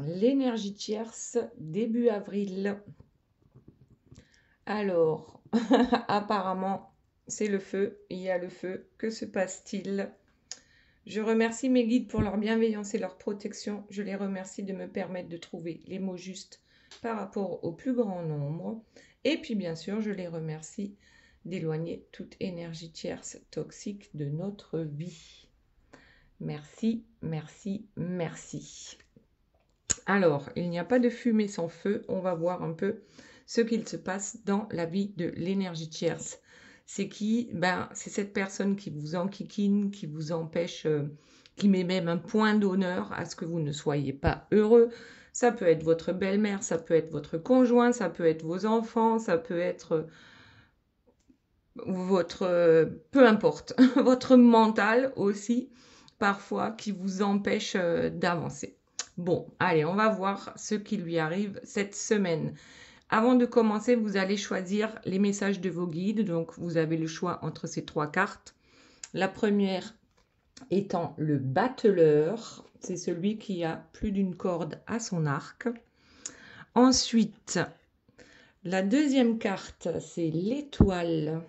L'énergie tierce, début avril. Alors, apparemment, c'est le feu. Il y a le feu. Que se passe-t-il? Je remercie mes guides pour leur bienveillance et leur protection. Je les remercie de me permettre de trouver les mots justes par rapport au plus grand nombre. Et puis, bien sûr, je les remercie d'éloigner toute énergie tierce toxique de notre vie. Merci, merci, merci. Alors, il n'y a pas de fumée sans feu. On va voir un peu ce qu'il se passe dans la vie de l'énergie tierce. C'est qui? C'est cette personne qui vous enquiquine, qui vous empêche, qui met même un point d'honneur à ce que vous ne soyez pas heureux. Ça peut être votre belle-mère, ça peut être votre conjoint, ça peut être vos enfants, ça peut être votre, peu importe, votre mental aussi, parfois, qui vous empêche d'avancer. Bon, allez, on va voir ce qui lui arrive cette semaine. Avant de commencer, vous allez choisir les messages de vos guides. Donc, vous avez le choix entre ces 3 cartes. La première étant le battleur. C'est celui qui a plus d'une corde à son arc. Ensuite, la deuxième carte, c'est l'étoile.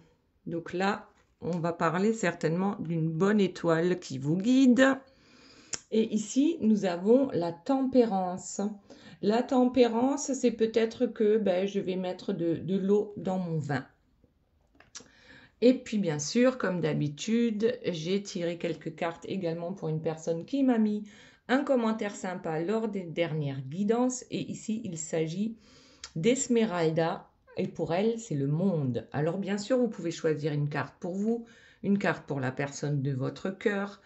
Donc là, on va parler certainement d'une bonne étoile qui vous guide. Et ici, nous avons la tempérance. La tempérance, c'est peut-être que je vais mettre de l'eau dans mon vin. Et puis, bien sûr, comme d'habitude, j'ai tiré quelques cartes également pour une personne qui m'a mis un commentaire sympa lors des dernières guidances. Et ici, il s'agit d'Esmeralda. Et pour elle, c'est le monde. Alors, bien sûr, vous pouvez choisir une carte pour vous, une carte pour la personne de votre cœur.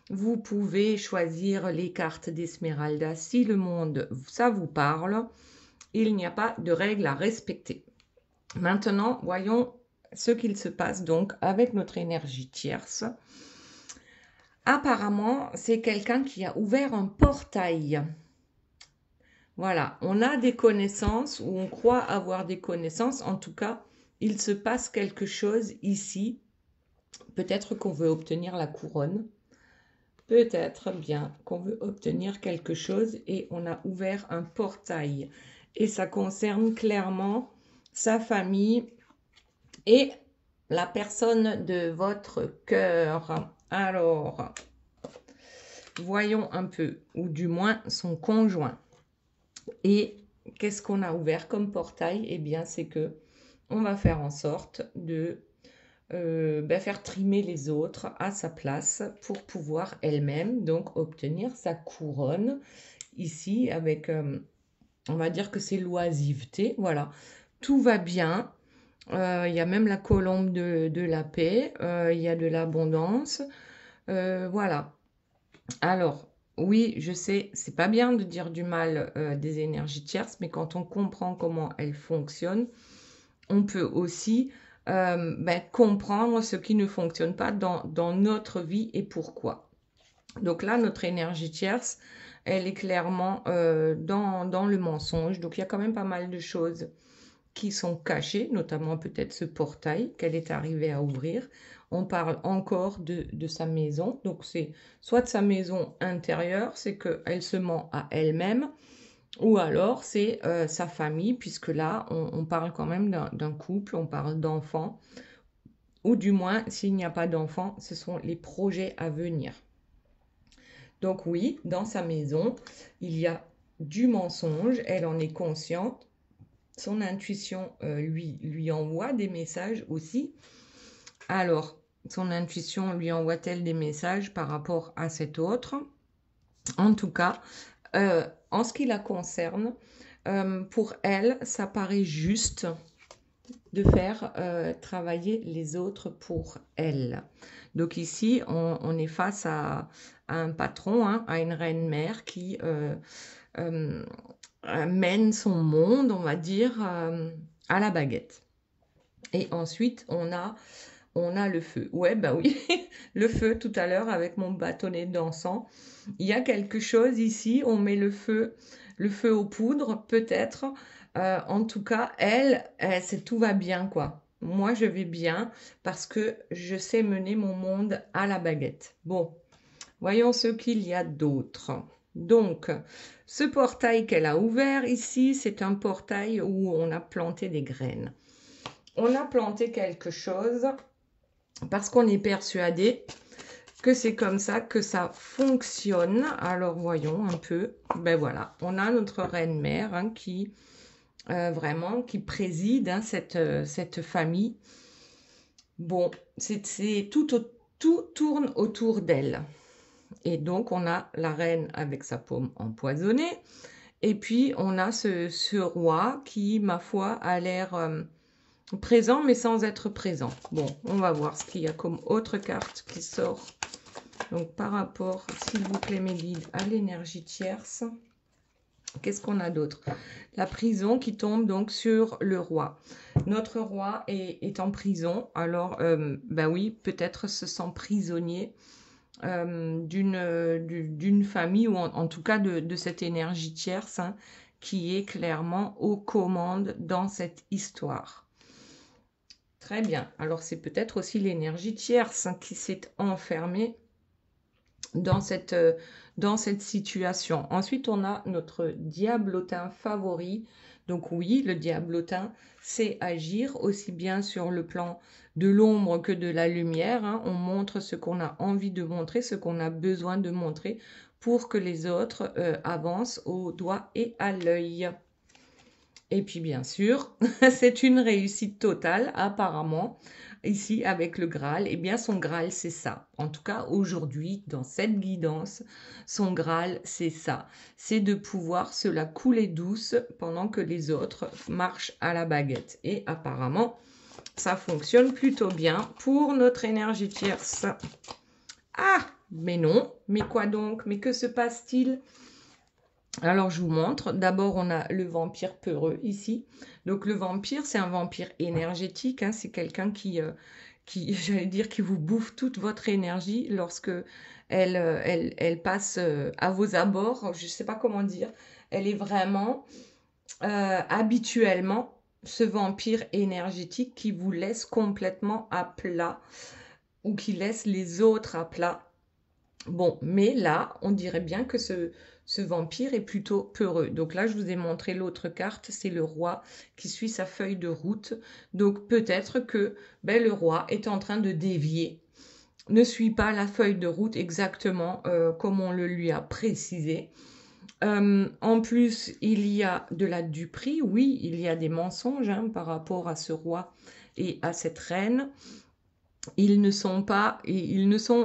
Vous pouvez choisir les cartes d'Esmeralda si le monde, ça vous parle. Il n'y a pas de règles à respecter. Maintenant, voyons ce qu'il se passe donc avec notre énergie tierce. Apparemment, c'est quelqu'un qui a ouvert un portail. Voilà, on a des connaissances ou on croit avoir des connaissances. En tout cas, il se passe quelque chose ici. Peut-être qu'on veut obtenir la couronne. Peut-être bien qu'on veut obtenir quelque chose et on a ouvert un portail. Et ça concerne clairement sa famille et la personne de votre cœur. Alors, voyons un peu, ou du moins son conjoint. Et qu'est-ce qu'on a ouvert comme portail? Eh bien, c'est que on va faire en sorte de faire trimer les autres à sa place pour pouvoir elle-même donc obtenir sa couronne. Ici, avec, on va dire que c'est l'oisiveté, voilà. Tout va bien. Il y a même la colombe de la paix. Il y a de l'abondance. Voilà. Alors, oui, je sais, c'est pas bien de dire du mal des énergies tierces, mais quand on comprend comment elles fonctionnent, on peut aussi comprendre ce qui ne fonctionne pas dans notre vie et pourquoi. Donc là, notre énergie tierce, elle est clairement dans le mensonge. Donc il y a quand même pas mal de choses qui sont cachées, notamment peut-être ce portail qu'elle est arrivée à ouvrir. On parle encore de sa maison. Donc c'est soit de sa maison intérieure, c'est qu'elle se ment à elle-même, ou alors c'est sa famille, puisque là, on parle quand même d'un couple, on parle d'enfants, ou du moins, s'il n'y a pas d'enfants, ce sont les projets à venir. Donc oui, dans sa maison, il y a du mensonge, elle en est consciente, son intuition lui envoie des messages aussi. Alors, son intuition lui envoie-t-elle des messages par rapport à cet autre? En tout cas, en ce qui la concerne, pour elle, ça paraît juste de faire travailler les autres pour elle. Donc ici, on est face à un patron, hein, à une reine-mère qui mène son monde, on va dire, à la baguette. Et ensuite, on a le feu. Ouais, bah oui, le feu tout à l'heure avec mon bâtonnet d'encens. Il y a quelque chose ici, on met le feu aux poudres, peut-être. En tout cas, elle c'est tout va bien, quoi. Moi, je vais bien parce que je sais mener mon monde à la baguette. Bon, voyons ce qu'il y a d'autre. Donc, ce portail qu'elle a ouvert ici, c'est un portail où on a planté des graines. On a planté quelque chose parce qu'on est persuadé que c'est comme ça que ça fonctionne. Alors, voyons un peu. Ben voilà, on a notre reine-mère hein, qui, vraiment, qui préside hein, cette famille. Bon, tout tourne autour d'elle. Et donc, on a la reine avec sa paume empoisonnée. Et puis, on a ce roi qui, ma foi, a l'air présent, mais sans être présent. Bon, on va voir ce qu'il y a comme autre carte qui sort. Donc, par rapport, s'il vous plaît, mes guides, à l'énergie tierce, qu'est-ce qu'on a d'autre? La prison qui tombe donc sur le roi. Notre roi est en prison. Alors, ben oui, peut-être se sent prisonnier d'une famille ou en tout cas de cette énergie tierce hein, qui est clairement aux commandes dans cette histoire. Très bien. Alors, c'est peut-être aussi l'énergie tierce hein, qui s'est enfermée dans cette situation. Ensuite, on a notre diablotin favori. Donc oui, le diablotin, c'est agir aussi bien sur le plan de l'ombre que de la lumière. Hein. On montre ce qu'on a envie de montrer, ce qu'on a besoin de montrer pour que les autres avancent au doigt et à l'œil. Et puis bien sûr, c'est une réussite totale apparemment. Ici, avec le Graal, eh bien son Graal, c'est ça. En tout cas, aujourd'hui, dans cette guidance, son Graal, c'est ça. C'est de pouvoir se la couler douce pendant que les autres marchent à la baguette. Et apparemment, ça fonctionne plutôt bien pour notre énergie tierce. Ah, mais non, mais quoi donc? Mais que se passe-t-il? Alors, je vous montre. D'abord, on a le vampire peureux ici. Donc, le vampire, c'est un vampire énergétique. Hein, c'est quelqu'un qui j'allais dire, qui vous bouffe toute votre énergie lorsque elle passe à vos abords. Je ne sais pas comment dire. Elle est vraiment habituellement ce vampire énergétique qui vous laisse complètement à plat ou qui laisse les autres à plat. Bon, mais là, on dirait bien que ce vampire est plutôt peureux. Donc là, je vous ai montré l'autre carte, c'est le roi qui suit sa feuille de route. Donc peut-être que le roi est en train de dévier, ne suit pas la feuille de route exactement comme on le lui a précisé. En plus, il y a de la duperie, oui, il y a des mensonges hein, par rapport à ce roi et à cette reine. Ils ne sont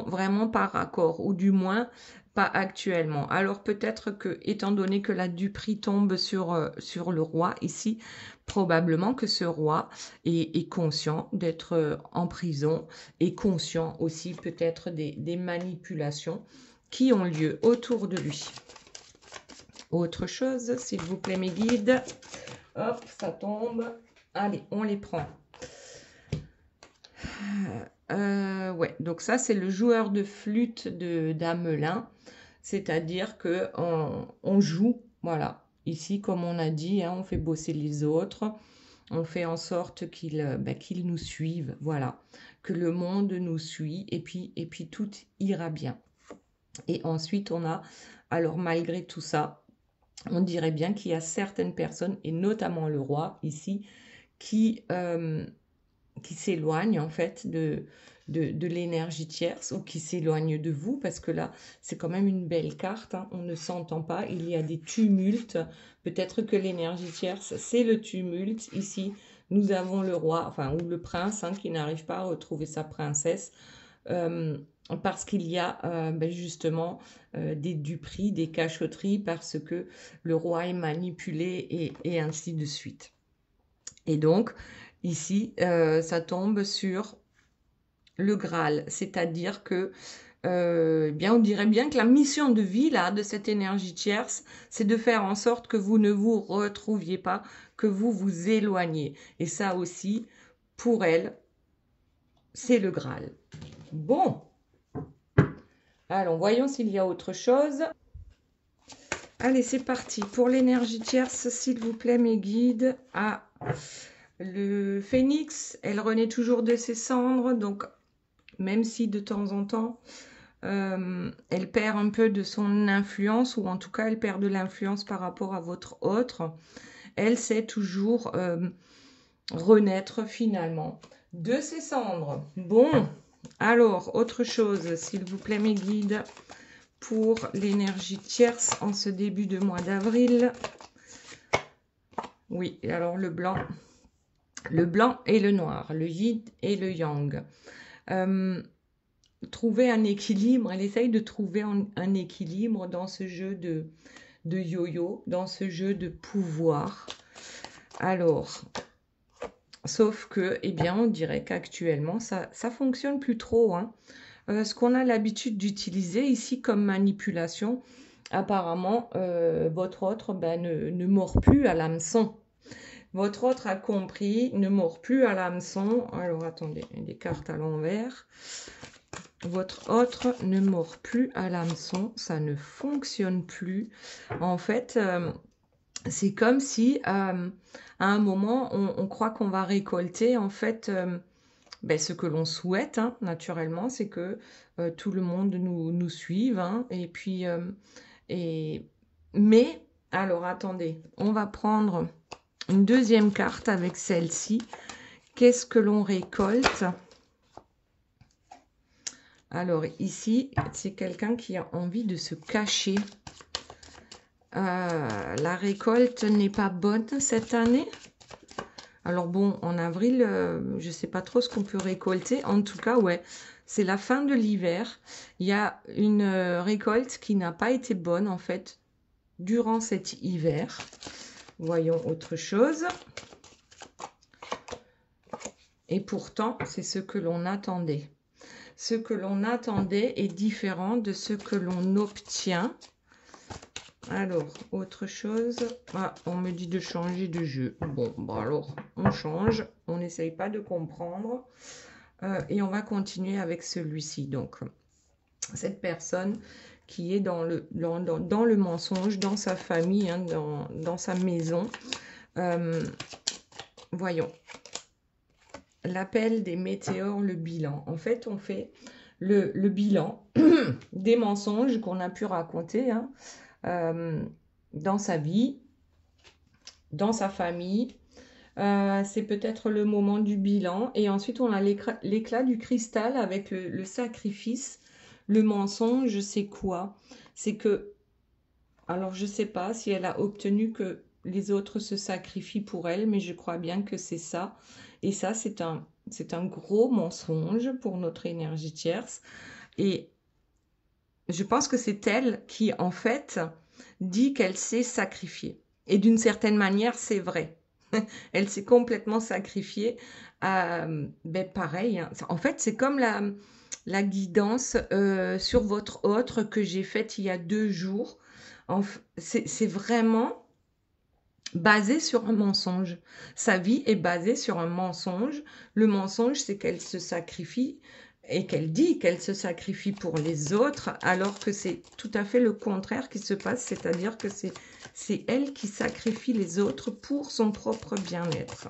vraiment pas raccord, ou du moins pas actuellement. Alors peut-être que, étant donné que la duperie tombe sur le roi ici, probablement que ce roi est conscient d'être en prison et conscient aussi peut-être des manipulations qui ont lieu autour de lui. Autre chose, s'il vous plaît mes guides. Hop, ça tombe. Allez, on les prend. Ouais, donc ça c'est le joueur de flûte d'Amelin, c'est-à-dire que on joue, voilà, ici comme on a dit, hein, on fait bosser les autres, on fait en sorte qu'ils nous suivent, voilà, que le monde nous suit et puis tout ira bien. Et ensuite on a, alors malgré tout ça, on dirait bien qu'il y a certaines personnes, et notamment le roi ici, qui s'éloignent en fait de l'énergie tierce ou qui s'éloignent de vous parce que là c'est quand même une belle carte hein, on ne s'entend pas, il y a des tumultes, peut-être que l'énergie tierce c'est le tumulte. Ici nous avons le roi, enfin ou le prince hein, qui n'arrive pas à retrouver sa princesse parce qu'il y a justement des duperies, des cachotteries parce que le roi est manipulé et ainsi de suite. Et donc ici, ça tombe sur le Graal, c'est-à-dire que on dirait bien que la mission de vie là, de cette énergie tierce, c'est de faire en sorte que vous ne vous retrouviez pas, que vous vous éloigniez. Et ça aussi, pour elle, c'est le Graal. Bon, allons, voyons s'il y a autre chose. Allez, c'est parti. Pour l'énergie tierce, s'il vous plaît, mes guides. Ah, le phénix, elle renaît toujours de ses cendres, donc même si de temps en temps, elle perd un peu de son influence, ou en tout cas, elle perd de l'influence par rapport à votre autre. Elle sait toujours renaître finalement de ses cendres. Bon, alors, autre chose, s'il vous plaît, mes guides, pour l'énergie tierce en ce début de mois d'avril. Oui, alors le blanc et le noir, le yin et le yang. Trouver un équilibre, elle essaye de trouver un équilibre dans ce jeu de yo-yo, dans ce jeu de pouvoir. Alors, sauf que, eh bien, on dirait qu'actuellement, ça fonctionne plus trop, hein. Ce qu'on a l'habitude d'utiliser ici comme manipulation, apparemment, votre autre ne mord plus à l'hameçon. Votre autre a compris, ne mord plus à l'hameçon. Alors, attendez, des cartes à l'envers. Votre autre ne mord plus à l'hameçon, ça ne fonctionne plus. En fait, c'est comme si à un moment, on croit qu'on va récolter, en fait, ce que l'on souhaite, hein, naturellement, c'est que tout le monde nous suive. Hein, et puis, mais, alors attendez, on va prendre une deuxième carte avec celle-ci. Qu'est-ce que l'on récolte ? Alors ici, c'est quelqu'un qui a envie de se cacher. La récolte n'est pas bonne cette année. Alors bon, en avril, je ne sais pas trop ce qu'on peut récolter. En tout cas, ouais, c'est la fin de l'hiver. Il y a une récolte qui n'a pas été bonne, en fait, durant cet hiver. Voyons autre chose. Et pourtant, c'est ce que l'on attendait. Ce que l'on attendait est différent de ce que l'on obtient. Alors, autre chose. Ah, on me dit de changer de jeu. Bon, alors, on change. On n'essaye pas de comprendre. Et on va continuer avec celui-ci. Donc, cette personne qui est dans le mensonge, dans sa famille, hein, dans sa maison. Voyons. L'appel des météores, le bilan. En fait, on fait le bilan des mensonges qu'on a pu raconter, hein, dans sa vie, dans sa famille. C'est peut-être le moment du bilan. Et ensuite, on a l'éclat du cristal avec le sacrifice. Le mensonge, c'est quoi? C'est que, alors je ne sais pas si elle a obtenu que les autres se sacrifient pour elle, mais je crois bien que c'est ça. Et ça, c'est un gros mensonge pour notre énergie tierce. Et je pense que c'est elle qui, en fait, dit qu'elle s'est sacrifiée. Et d'une certaine manière, c'est vrai. Elle s'est complètement sacrifiée. Pareil, hein. En fait, c'est comme la guidance sur votre autre que j'ai faite il y a 2 jours. C'est vraiment basé sur un mensonge. Sa vie est basée sur un mensonge. Le mensonge, c'est qu'elle se sacrifie et qu'elle dit qu'elle se sacrifie pour les autres, alors que c'est tout à fait le contraire qui se passe, c'est-à-dire que c'est elle qui sacrifie les autres pour son propre bien-être.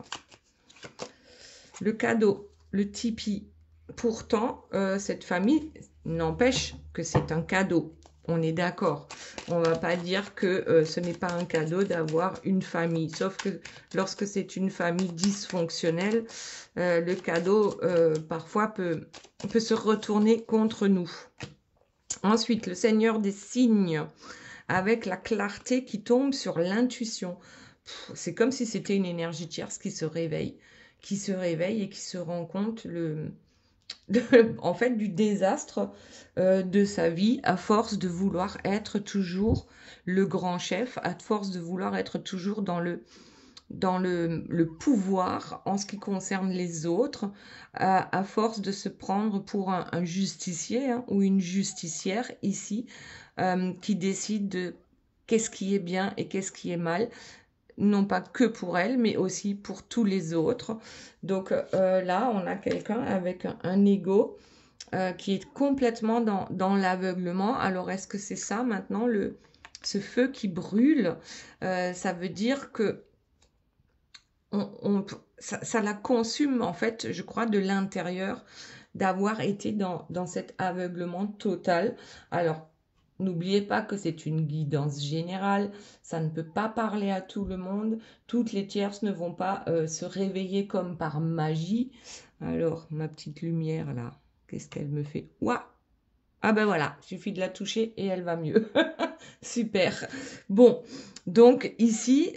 Le cadeau, le tipi. Pourtant, cette famille n'empêche que c'est un cadeau. On est d'accord. On ne va pas dire que ce n'est pas un cadeau d'avoir une famille. Sauf que lorsque c'est une famille dysfonctionnelle, le cadeau parfois peut se retourner contre nous. Ensuite, le Seigneur des signes, avec la clarté qui tombe sur l'intuition. C'est comme si c'était une énergie tierce qui se réveille et qui se rend compte en fait, du désastre de sa vie, à force de vouloir être toujours le grand chef, à force de vouloir être toujours dans le pouvoir en ce qui concerne les autres, à force de se prendre pour un justicier, hein, ou une justicière ici, qui décide de qu'est-ce qui est bien et qu'est-ce qui est mal, non pas que pour elle, mais aussi pour tous les autres. Donc là, on a quelqu'un avec un ego qui est complètement dans l'aveuglement. Alors, est-ce que c'est ça maintenant, ce feu qui brûle? Ça veut dire que ça la consume, en fait, je crois, de l'intérieur. d'avoir été dans cet aveuglement total. Alors, n'oubliez pas que c'est une guidance générale, ça ne peut pas parler à tout le monde, toutes les tierces ne vont pas se réveiller comme par magie. Alors, ma petite lumière là, qu'est-ce qu'elle me fait? Ouah! Ah ben voilà, il suffit de la toucher et elle va mieux. Super. Bon, donc ici,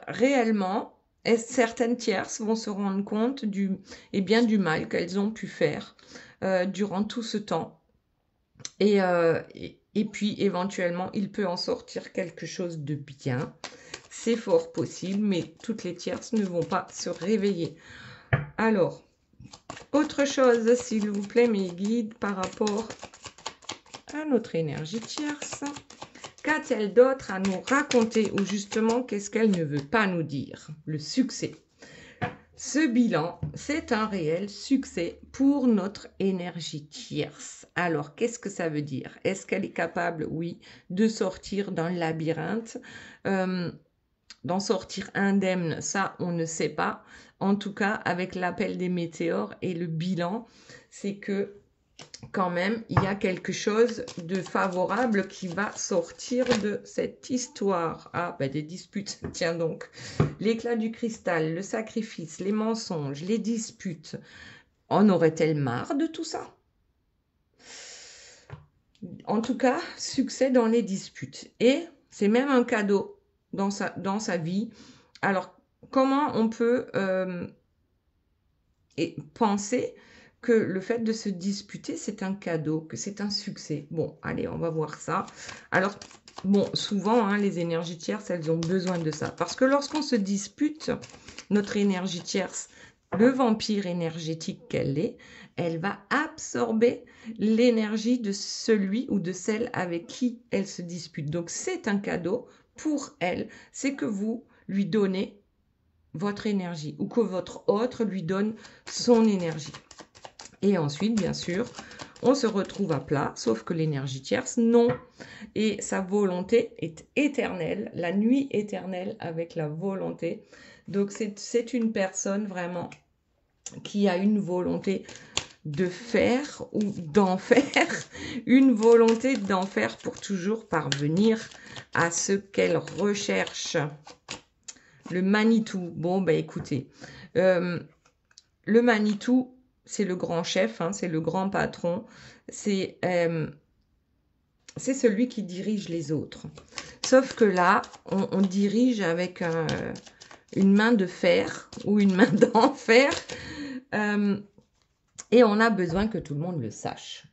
réellement, certaines tierces vont se rendre compte du mal qu'elles ont pu faire durant tout ce temps. Et puis, éventuellement, il peut en sortir quelque chose de bien. C'est fort possible, mais toutes les tierces ne vont pas se réveiller. Alors, autre chose, s'il vous plaît, mes guides, par rapport à notre énergie tierce. Qu'a-t-elle d'autre à nous raconter ou justement qu'est-ce qu'elle ne veut pas nous dire? Le succès. Ce bilan, c'est un réel succès pour notre énergie tierce. Alors, qu'est-ce que ça veut dire? Est-ce qu'elle est capable, oui, de sortir d'un labyrinthe, d'en sortir indemne? Ça, on ne sait pas. En tout cas, avec l'appel des météores et le bilan, c'est que quand même, il y a quelque chose de favorable qui va sortir de cette histoire. Ah, ben des disputes, tiens donc. L'éclat du cristal, le sacrifice, les mensonges, les disputes. En aurait-elle marre de tout ça? En tout cas, succès dans les disputes. Et c'est même un cadeau dans sa vie. Alors, comment on peut penser que le fait de se disputer, c'est un cadeau, que c'est un succès? Bon, allez, on va voir ça. Alors, bon, souvent, hein, les énergies tierces, elles ont besoin de ça. Parce que lorsqu'on se dispute, notre énergie tierce, le vampire énergétique qu'elle est, elle va absorber l'énergie de celui ou de celle avec qui elle se dispute. Donc, c'est un cadeau pour elle. C'est que vous lui donnez votre énergie ou que votre autre lui donne son énergie. Et ensuite, bien sûr, on se retrouve à plat, sauf que l'énergie tierce, non. Et sa volonté est éternelle, la nuit éternelle avec la volonté. Donc, c'est une personne vraiment qui a une volonté de faire ou d'en faire, une volonté d'en faire pour toujours parvenir à ce qu'elle recherche. Le Manitou, bon, ben écoutez, le Manitou, c'est le grand chef, hein, c'est le grand patron, c'est celui qui dirige les autres. Sauf que là, on dirige avec une main de fer ou une main d'enfer et on a besoin que tout le monde le sache.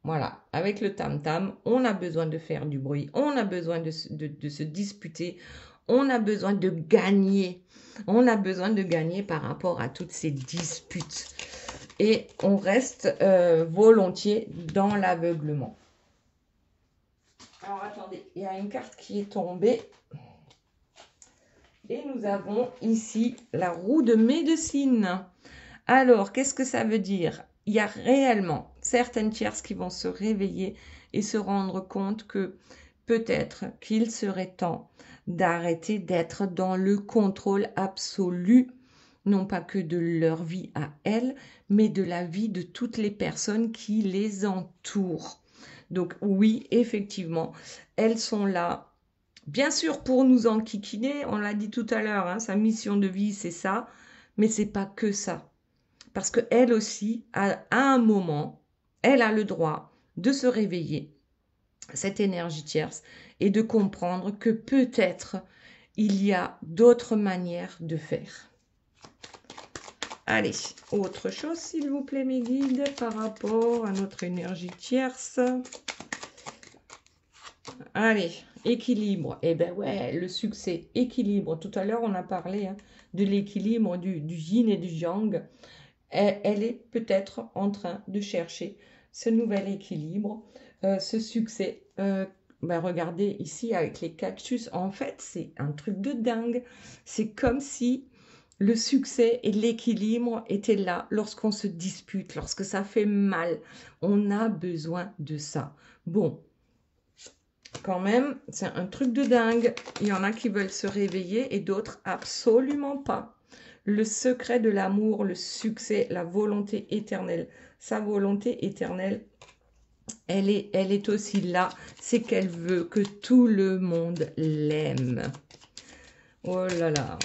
Voilà, avec le tam-tam, on a besoin de faire du bruit, on a besoin de se disputer, on a besoin de gagner. On a besoin de gagner par rapport à toutes ces disputes. Et on reste volontiers dans l'aveuglement. Alors, attendez, il y a une carte qui est tombée. Et nous avons ici la roue de médecine. Alors, qu'est-ce que ça veut dire? Il y a réellement certaines tierces qui vont se réveiller et se rendre compte que peut-être qu'il serait temps d'arrêter d'être dans le contrôle absolu, non pas que de leur vie à elles, mais de la vie de toutes les personnes qui les entourent. Donc oui, effectivement, elles sont là, bien sûr pour nous enquiquiner, on l'a dit tout à l'heure, hein, sa mission de vie c'est ça, mais c'est pas que ça. Parce qu'elle aussi, à un moment, elle a le droit de se réveiller, cette énergie tierce, et de comprendre que peut-être il y a d'autres manières de faire. Allez, autre chose s'il vous plaît mes guides par rapport à notre énergie tierce. Allez, équilibre. Eh bien ouais, le succès, équilibre. Tout à l'heure on a parlé hein, de l'équilibre du yin et du yang. Elle est peut-être en train de chercher ce nouvel équilibre, ce succès. Regardez ici avec les cactus, en fait c'est un truc de dingue. C'est comme si le succès et l'équilibre étaient là lorsqu'on se dispute, lorsque ça fait mal. On a besoin de ça. Bon, quand même, c'est un truc de dingue. Il y en a qui veulent se réveiller et d'autres absolument pas. Le secret de l'amour, le succès, la volonté éternelle, sa volonté éternelle, elle est aussi là. C'est qu'elle veut que tout le monde l'aime. Oh là là.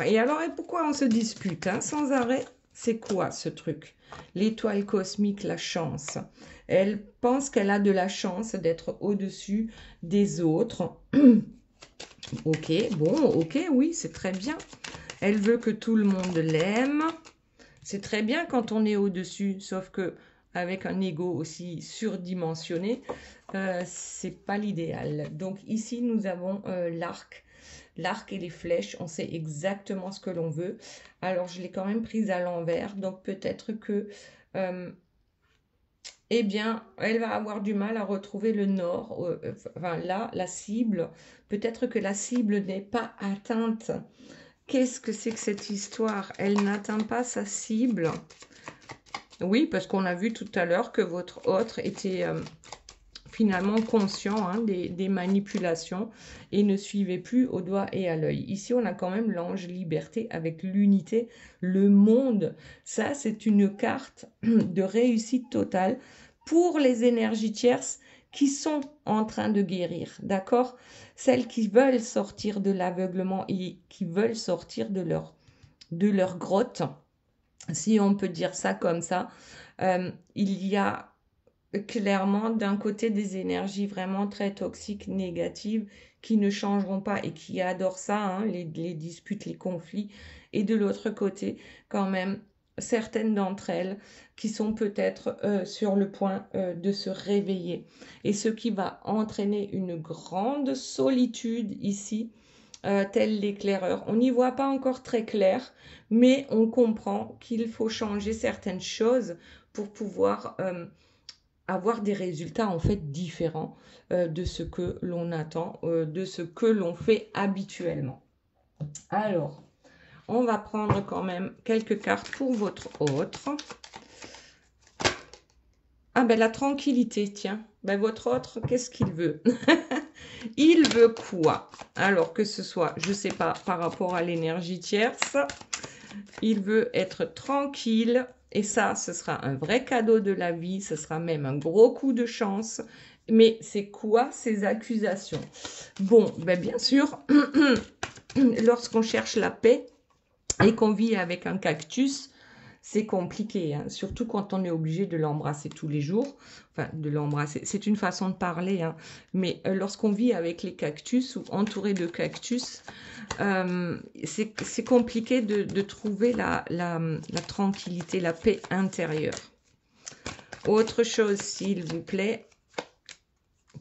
Et pourquoi on se dispute hein, sans arrêt? C'est quoi ce truc? L'étoile cosmique, la chance. Elle pense qu'elle a de la chance d'être au-dessus des autres. Ok, bon, ok, oui, c'est très bien. Elle veut que tout le monde l'aime. C'est très bien quand on est au-dessus, sauf que avec un ego aussi surdimensionné, c'est pas l'idéal. Donc ici, nous avons l'arc. L'arc et les flèches, on sait exactement ce que l'on veut. Alors, je l'ai quand même prise à l'envers, donc peut-être que, eh bien, elle va avoir du mal à retrouver le nord. Enfin, là, la cible, peut-être que la cible n'est pas atteinte. Qu'est-ce que c'est que cette histoire? Elle n'atteint pas sa cible. Oui, parce qu'on a vu tout à l'heure que votre autre était finalement conscient hein, des manipulations et ne suivait plus au doigt et à l'œil. Ici, on a quand même l'ange liberté avec l'unité, le monde. Ça, c'est une carte de réussite totale pour les énergies tierces qui sont en train de guérir, d'accord? Celles qui veulent sortir de l'aveuglement et qui veulent sortir de leur grotte, si on peut dire ça comme ça. Il y a clairement d'un côté des énergies vraiment très toxiques, négatives, qui ne changeront pas et qui adorent ça, hein, les disputes, les conflits, et de l'autre côté, quand même, certaines d'entre elles qui sont peut-être sur le point de se réveiller. Et ce qui va entraîner une grande solitude ici, tel l'éclaireur. On n'y voit pas encore très clair, mais on comprend qu'il faut changer certaines choses pour pouvoir avoir des résultats en fait différents de ce que l'on attend, de ce que l'on fait habituellement. Alors, on va prendre quand même quelques cartes pour votre autre. Ah ben la tranquillité, tiens. Ben votre autre, qu'est-ce qu'il veut? Il veut quoi? Alors que ce soit, je ne sais pas, par rapport à l'énergie tierce, il veut être tranquille. Et ça, ce sera un vrai cadeau de la vie. Ce sera même un gros coup de chance. Mais c'est quoi ces accusations? Bon, ben bien sûr, lorsqu'on cherche la paix et qu'on vit avec un cactus, c'est compliqué, hein, surtout quand on est obligé de l'embrasser tous les jours. Enfin, de l'embrasser, c'est une façon de parler, hein, mais lorsqu'on vit avec les cactus ou entouré de cactus, c'est compliqué de trouver la tranquillité, la paix intérieure. Autre chose, s'il vous plaît,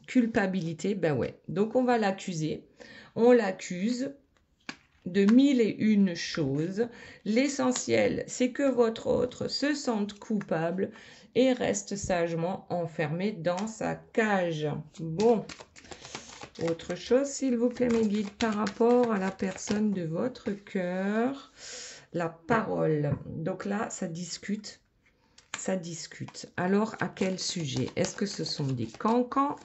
culpabilité, ben ouais. Donc, on va l'accuser. On l'accuse de 1001 choses. L'essentiel, c'est que votre autre se sente coupable et reste sagement enfermé dans sa cage. Bon. Autre chose, s'il vous plaît, mes guides, par rapport à la personne de votre cœur, la parole. Donc là, ça discute. Ça discute. Alors, à quel sujet? Est-ce que ce sont des cancans?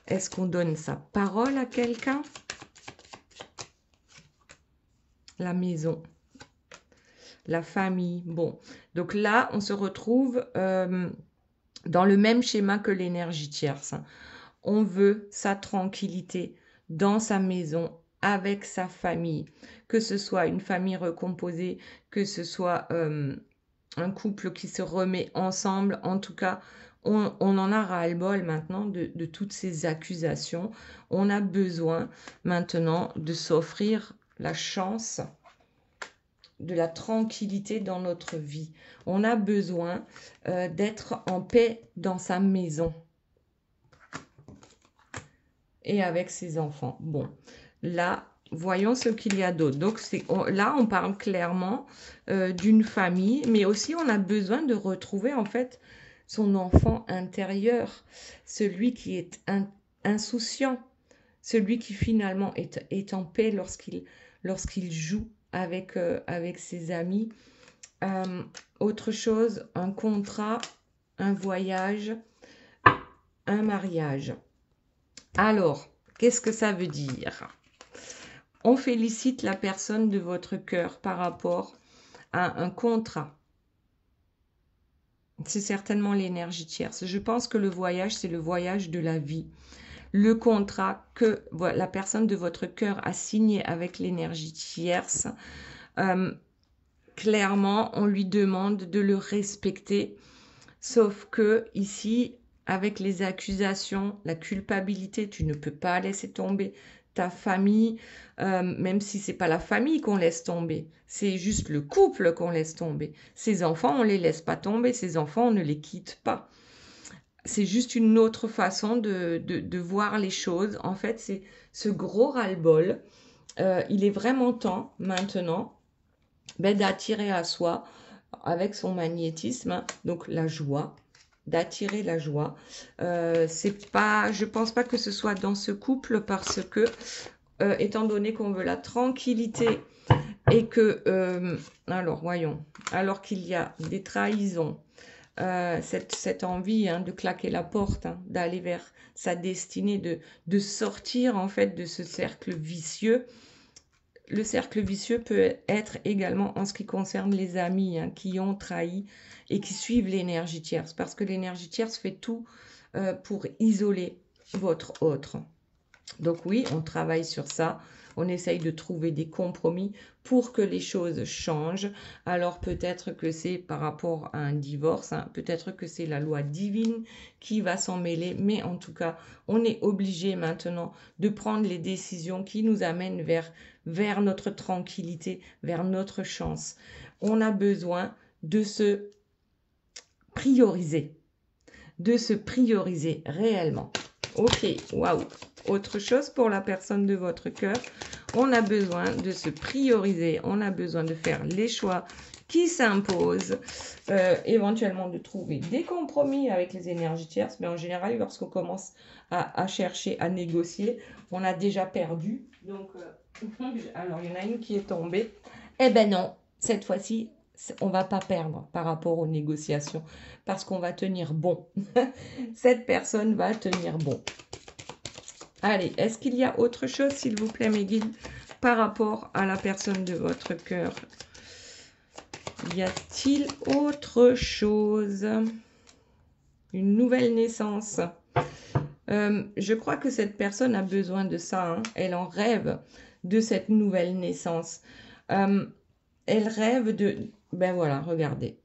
Est-ce qu'on donne sa parole à quelqu'un? La maison, la famille. Bon, donc là, on se retrouve dans le même schéma que l'énergie tierce. On veut sa tranquillité dans sa maison, avec sa famille. Que ce soit une famille recomposée, que ce soit un couple qui se remet ensemble. En tout cas, on en a ras-le-bol maintenant de toutes ces accusations. On a besoin maintenant de s'offrir la chance de la tranquillité dans notre vie. On a besoin d'être en paix dans sa maison et avec ses enfants. Bon, là, voyons ce qu'il y a d'autre. Donc, là, on parle clairement d'une famille, mais aussi on a besoin de retrouver en fait son enfant intérieur, celui qui est insouciant, celui qui finalement est en paix lorsqu'il joue avec ses amis. Autre chose, un contrat, un voyage, un mariage. Alors, qu'est-ce que ça veut dire? On félicite la personne de votre cœur par rapport à un contrat. c'est certainement l'énergie tierce. Je pense que le voyage, c'est le voyage de la vie. Le contrat que la personne de votre cœur a signé avec l'énergie tierce, clairement, on lui demande de le respecter. Sauf que ici, avec les accusations, la culpabilité, tu ne peux pas laisser tomber ta famille, même si c'est pas la famille qu'on laisse tomber, c'est juste le couple qu'on laisse tomber. Ses enfants, on les laisse pas tomber, ses enfants, on ne les quitte pas. C'est juste une autre façon de voir les choses. En fait, c'est ce gros ras-le-bol. Il est vraiment temps maintenant d'attirer à soi, avec son magnétisme, hein, donc la joie, d'attirer la joie. C'est pas, je pense pas que ce soit dans ce couple parce que, étant donné qu'on veut la tranquillité et que, alors voyons, alors qu'il y a des trahisons, cette envie de claquer la porte, d'aller vers sa destinée, de sortir en fait de ce cercle vicieux. Le cercle vicieux peut être également en ce qui concerne les amis qui ont trahi et qui suivent l'énergie tierce, parce que l'énergie tierce fait tout pour isoler votre autre. Donc oui, on travaille sur ça. On essaye de trouver des compromis pour que les choses changent. Alors peut-être que c'est par rapport à un divorce, peut-être que c'est la loi divine qui va s'en mêler, mais en tout cas, on est obligé maintenant de prendre les décisions qui nous amènent vers notre tranquillité, vers notre chance. On a besoin de se prioriser réellement. Ok, waouh. Autre chose pour la personne de votre cœur, on a besoin de se prioriser, on a besoin de faire les choix qui s'imposent, éventuellement de trouver des compromis avec les énergies tierces, mais en général, lorsqu'on commence à chercher, à négocier, on a déjà perdu. Donc, alors, il y en a une qui est tombée. Eh ben non, cette fois-ci, on va pas perdre par rapport aux négociations parce qu'on va tenir bon. Cette personne va tenir bon. Allez, est-ce qu'il y a autre chose, s'il vous plaît, mes guides, par rapport à la personne de votre cœur? Y a-t-il autre chose? Une nouvelle naissance. Je crois que cette personne a besoin de ça. Elle en rêve de cette nouvelle naissance. Elle rêve de... Ben voilà, regardez.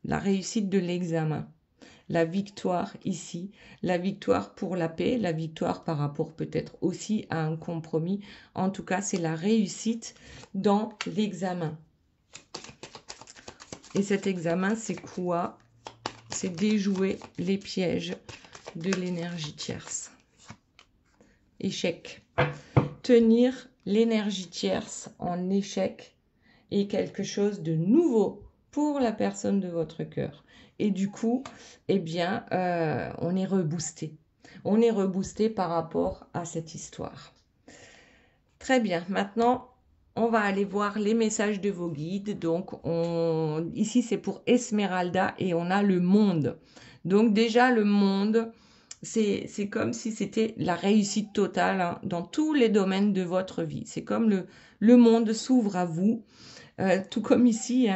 La réussite de l'examen. La victoire ici, la victoire pour la paix, la victoire par rapport peut-être aussi à un compromis. En tout cas, c'est la réussite dans l'examen. Et cet examen, c'est quoi? C'est déjouer les pièges de l'énergie tierce. Échec. Tenir l'énergie tierce en échec est quelque chose de nouveau pour la personne de votre cœur. Et du coup, eh bien, on est reboosté. On est reboosté par rapport à cette histoire. Très bien. Maintenant, on va aller voir les messages de vos guides. Donc, ici, c'est pour Esmeralda et on a le monde. Donc, déjà, le monde, c'est comme si c'était la réussite totale dans tous les domaines de votre vie. C'est comme le monde s'ouvre à vous, tout comme ici,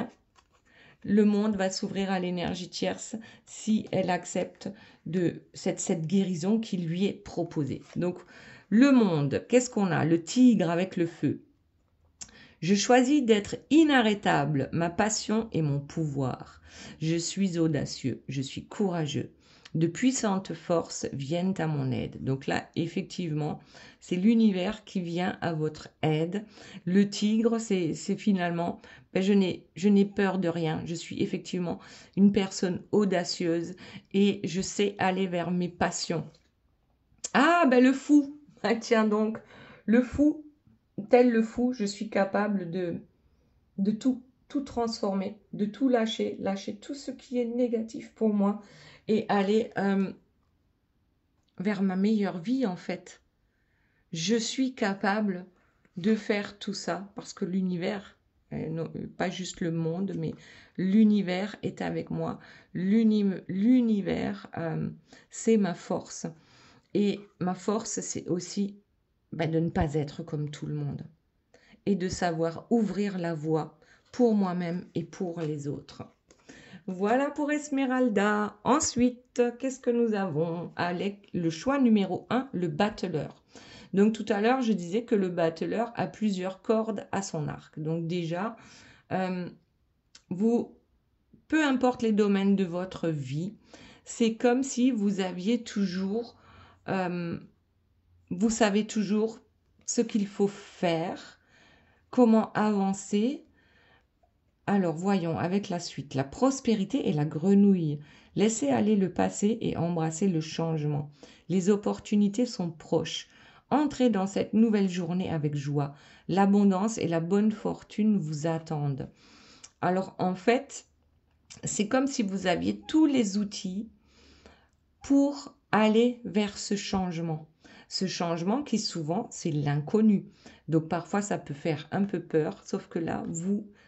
le monde va s'ouvrir à l'énergie tierce si elle accepte cette guérison qui lui est proposée. Donc, le monde, qu'est-ce qu'on a? Le tigre avec le feu. Je choisis d'être inarrêtable, ma passion et mon pouvoir. Je suis audacieux, je suis courageux. De puissantes forces viennent à mon aide. Donc là, effectivement, c'est l'univers qui vient à votre aide. Le tigre, c'est finalement, je n'ai peur de rien. Je suis effectivement une personne audacieuse et je sais aller vers mes passions. Ah, le fou. Ah, tiens donc, le fou, tel le fou, je suis capable de tout transformer, de tout lâcher tout ce qui est négatif pour moi et aller vers ma meilleure vie en fait. Je suis capable de faire tout ça parce que l'univers, pas juste le monde, mais l'univers est avec moi. L'univers, c'est ma force. Et ma force, c'est aussi de ne pas être comme tout le monde et de savoir ouvrir la voie pour moi-même et pour les autres. Voilà pour Esmeralda. Ensuite, qu'est-ce que nous avons? Avec le choix numéro 1, le battleur. Donc tout à l'heure, je disais que le battleur a plusieurs cordes à son arc. Donc déjà, peu importe les domaines de votre vie, c'est comme si vous aviez toujours, vous savez toujours ce qu'il faut faire, comment avancer. Alors, voyons avec la suite. La prospérité et la grenouille. Laissez aller le passé et embrassez le changement. Les opportunités sont proches. Entrez dans cette nouvelle journée avec joie. L'abondance et la bonne fortune vous attendent. Alors, en fait, c'est comme si vous aviez tous les outils pour aller vers ce changement. Ce changement qui souvent, c'est l'inconnu. Donc parfois, ça peut faire un peu peur, sauf que là,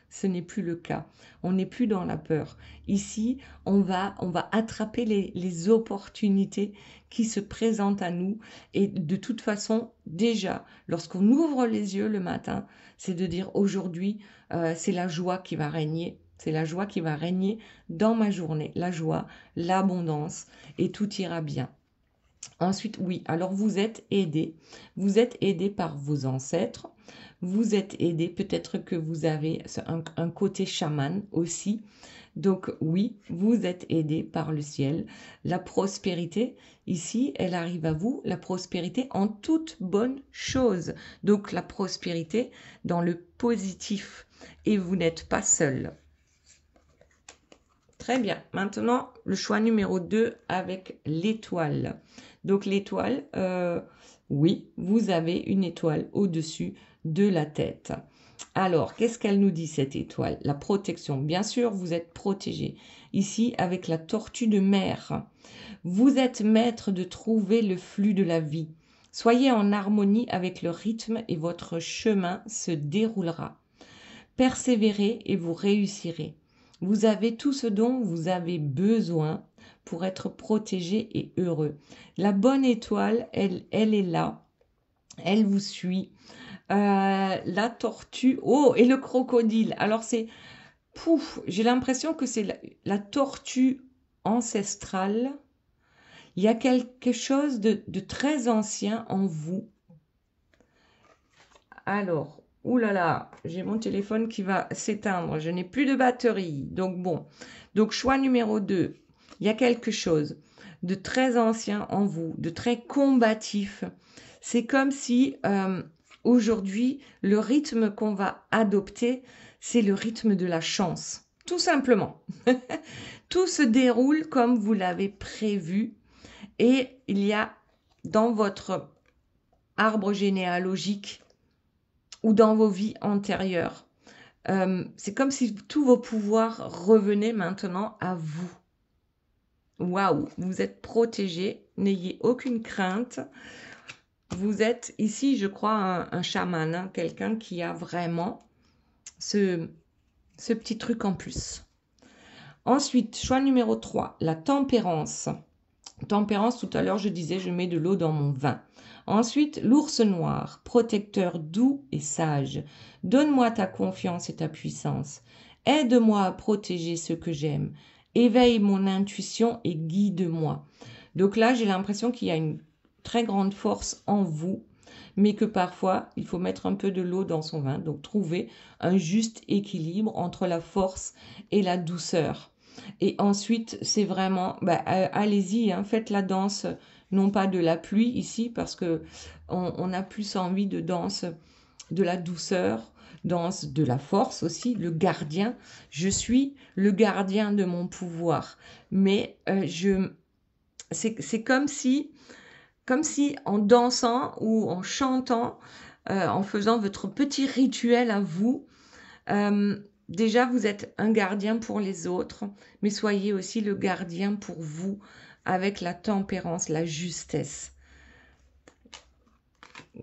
ce n'est plus le cas. On n'est plus dans la peur. Ici, on va attraper les opportunités qui se présentent à nous. Et de toute façon, déjà, lorsqu'on ouvre les yeux le matin, c'est de dire aujourd'hui, c'est la joie qui va régner. C'est la joie qui va régner dans ma journée. La joie, l'abondance, et tout ira bien. Ensuite, oui, alors vous êtes aidé. Vous êtes aidé par vos ancêtres. Vous êtes aidé, peut-être que vous avez un côté chaman aussi. Donc oui, vous êtes aidé par le ciel. La prospérité, ici, elle arrive à vous, la prospérité en toute bonne chose. Donc la prospérité dans le positif. Et vous n'êtes pas seul. Très bien. Maintenant, le choix numéro 2 avec l'étoile. Donc l'étoile, oui, vous avez une étoile au-dessus de la tête. Alors, qu'est-ce qu'elle nous dit cette étoile? La protection. Bien sûr, vous êtes protégé. Ici, avec la tortue de mer. Vous êtes maître de trouver le flux de la vie. Soyez en harmonie avec le rythme et votre chemin se déroulera. Persévérez et vous réussirez. Vous avez tout ce dont vous avez besoin pour être protégé et heureux. La bonne étoile, elle est là. Elle vous suit. La tortue. Oh, et le crocodile. Alors c'est... Pouf, j'ai l'impression que c'est la tortue ancestrale. Il y a quelque chose de très ancien en vous. Alors, oulala, j'ai mon téléphone qui va s'éteindre. Je n'ai plus de batterie. Donc bon. Donc choix numéro 2. Il y a quelque chose de très ancien en vous, de très combatif. C'est comme si aujourd'hui, le rythme qu'on va adopter, c'est le rythme de la chance. Tout simplement. Tout se déroule comme vous l'avez prévu. Et il y a dans votre arbre généalogique ou dans vos vies antérieures. C'est comme si tous vos pouvoirs revenaient maintenant à vous. Waouh, vous êtes protégé, n'ayez aucune crainte. Vous êtes ici, je crois, un chaman, hein, quelqu'un qui a vraiment ce petit truc en plus. Ensuite, choix numéro 3, la tempérance. Tempérance, tout à l'heure, je disais, je mets de l'eau dans mon vin. Ensuite, l'ours noir, protecteur doux et sage. Donne-moi ta confiance et ta puissance. Aide-moi à protéger ce que j'aime. Éveille mon intuition et guide-moi. Donc là, j'ai l'impression qu'il y a une très grande force en vous, mais que parfois, il faut mettre un peu de l'eau dans son vin. Donc, trouver un juste équilibre entre la force et la douceur. Et ensuite, c'est vraiment, allez-y, hein, faites la danse, non pas de la pluie ici, parce que on a plus envie de danse de la douceur, danse de la force aussi, le gardien. Je suis le gardien de mon pouvoir. Mais c'est comme si en dansant ou en chantant, en faisant votre petit rituel à vous, déjà, vous êtes un gardien pour les autres, mais soyez aussi le gardien pour vous avec la tempérance, la justesse.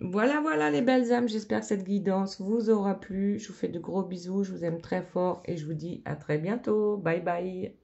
Voilà les belles âmes, j'espère que cette guidance vous aura plu. Je vous fais de gros bisous, je vous aime très fort et je vous dis à très bientôt. Bye bye.